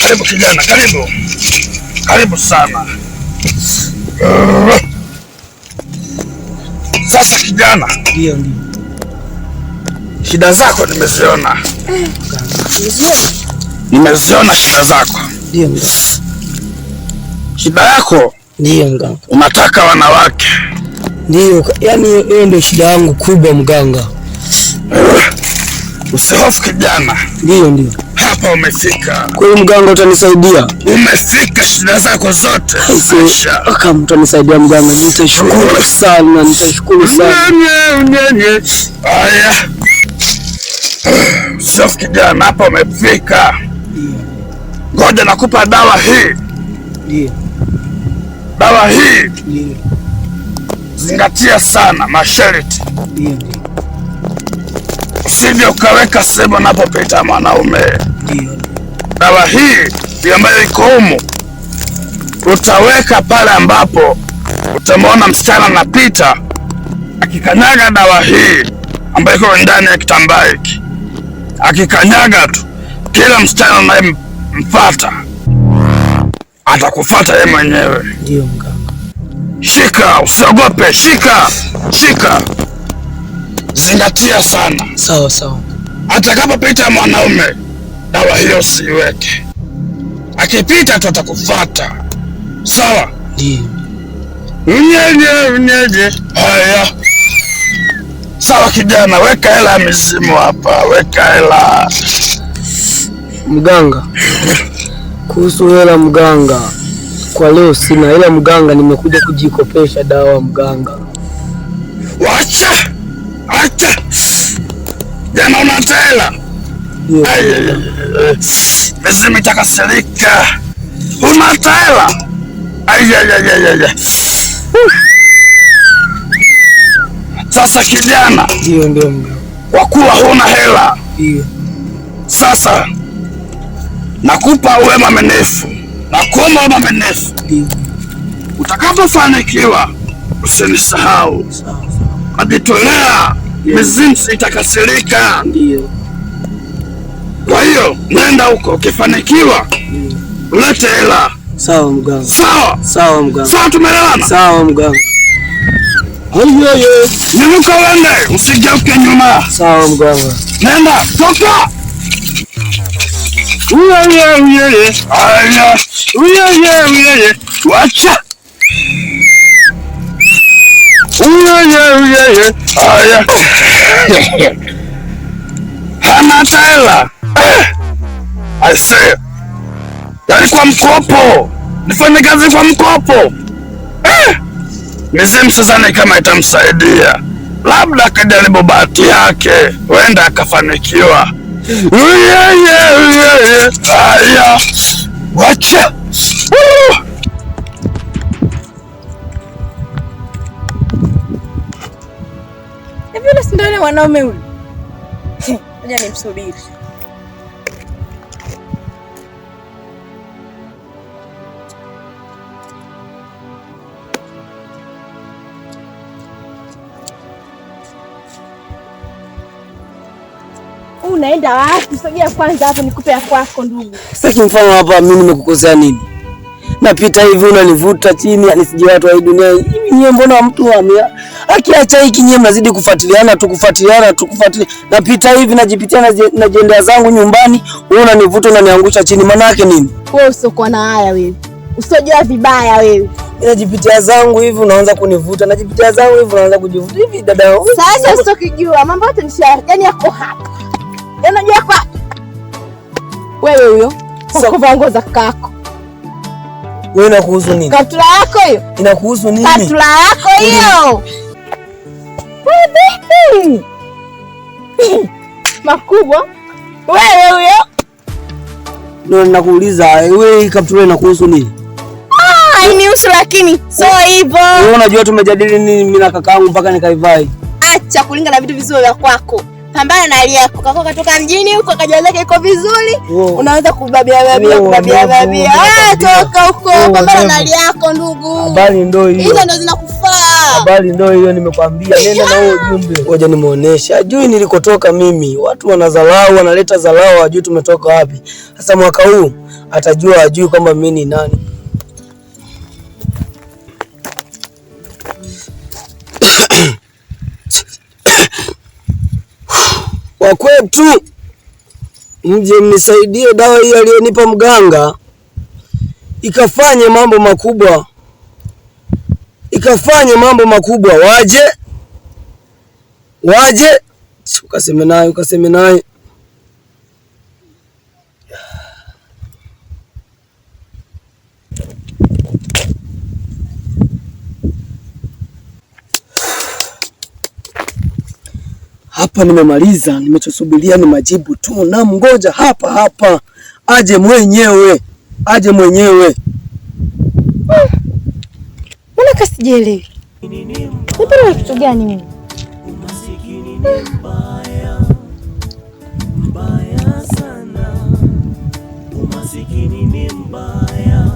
Karibu kijana, karibu. Karibu sana. Sasa kijana. Ndio. Shida zako nimeziona. Nimeziona shida zako. Ndio. Shida yako? Ndio mganga. Unataka wanawake. Ndio, yani hiyo ndio shida yangu kubwa mganga. Usihofu kijana. Ndio. Hapa umefika. Kwa hiyo mganga utanisaidia? Umefika, shida zako zote. Kama utanisaidia mganga, nitashukuru sana, nitashukuru sana. Haya. Usihofu kijana, hapa umefika. Ngoja nakupa dawa hii. Ndio. Dawa hii. Ndio. Zingatia sana masharti. Ndio. Usije ukaweka sehemu anapopita mwanaume. Ndio. Dawa hii ambayo iko humu utaweka pale ambapo utamwona msichana anapita, akikanyaga dawa hii ambayo iko ndani ya kitambaa hiki, akikanyaga tu, kila msichana anayempata atakufuata yeye mwenyewe. Ndio mganga. Shika, usiogope, shika. Zingatia sana. Sawa. Atakapopita mwanaume, dawa hiyo usiweke. Akipita tu atakufuata. Sawa? Ndio. Unyeje. Haya. Sawa kijana, weka hela ya mizimu hapa, weka hela. Mganga. Kuhusu hela mganga, kwa leo sina hela mganga, nimekuja kujikopesha dawa mganga. Wacha. Jana unata hela. Mizimu itakasirika. Unata hela. Sasa kijana. Ndio mganga. Kwa kuwa huna hela. Ndio. Sasa nakupa uwe mwaminifu. Nakuomba uwe mwaminifu. Ndio. Utakapofanikiwa usinisahau. Sawa. Najitolea, mizimu itakasirika. Ndio. Kwa hiyo nenda huko, ukifanikiwa ulete hela. Sawa mganga. Sawa mganga. Sawa, tumeelewana? Sawa mganga. Nimuka uende, usigeuke nyuma. Sawa mganga. Nenda, toka. Uyeye. Haya. Uyeye. Wacha. Uyeye. Haya. Hana hela. I say. Yaani kwa mkopo. Nifanye kazi kwa mkopo. Mizimu sidhani kama itamsaidia. Labda akajaribu bahati yake, huenda akafanikiwa. Uyeye. Haya. Wacha. Hivi yule si ndio yule mwanaume yule? Ngoja nimsubiri. Unaenda wapi? Sogea kwanza hapo nikupe ya kwako ndugu. Sasa mfano hapa mimi nimekukosea nini? Napita hivi unanivuta chini, anisije watu wa hii dunia. Hivi nyie mbona mtu akiacha hiki nyie mnazidi kufuatiliana. Napita hivi najipitia na jendea zangu nyumbani, wewe unanivuta unaniangusha chini. Maana yake nini? Wewe usiokuwa na haya wewe. Usijua vibaya wewe. Najipitia zangu hivi unaanza kunivuta. Najipitia zangu hivi unaanza kujivuta. Hivi dada. Sasa usitokijua mambo yote ni shari. Yaani yako hapa. Unajua kwa wewe huyo kuvaa nguo za kako. Wewe inakuhusu nini? Kaptula yako hiyo. Inakuhusu nini? Kaptula yako hiyo. Wewe makubwa. Wewe huyo. Ndio ninakuuliza wewe kaptula inakuhusu nini? Hainihusu lakini so hivyo. Wewe unajua tumejadili nini mimi na kakaangu mpaka nikaivai? Acha kulinga na vitu vizuri vya kwako. Pambana na hali yako. Kako katoka mjini huko kajaleka iko vizuri. Unaanza kubabia. Toka huko. Pambana na hali yako ndugu. Habari ndio hiyo. Hizo ndio zinakufaa. Habari ndio hiyo nimekwambia. Nenda na huo ujumbe. Ngoja nimuoneshe. Ajui nilikotoka mimi. Watu wanadharau, wanaleta dharau, ajui tumetoka wapi. Sasa mwaka huu atajua, ajui kwamba mimi ni nani. Kwa kwetu mje mnisaidie dawa hii aliyonipa mganga ikafanye mambo makubwa, ikafanye mambo makubwa. Waje ukaseme naye. Hapa nimemaliza, nimechosubiria ni majibu tu, na mngoja hapa aje mwenyewe. Mbona kasijielewi? Nipo na kitu gani mimi? Mbaya sana, umasikini ni mbaya.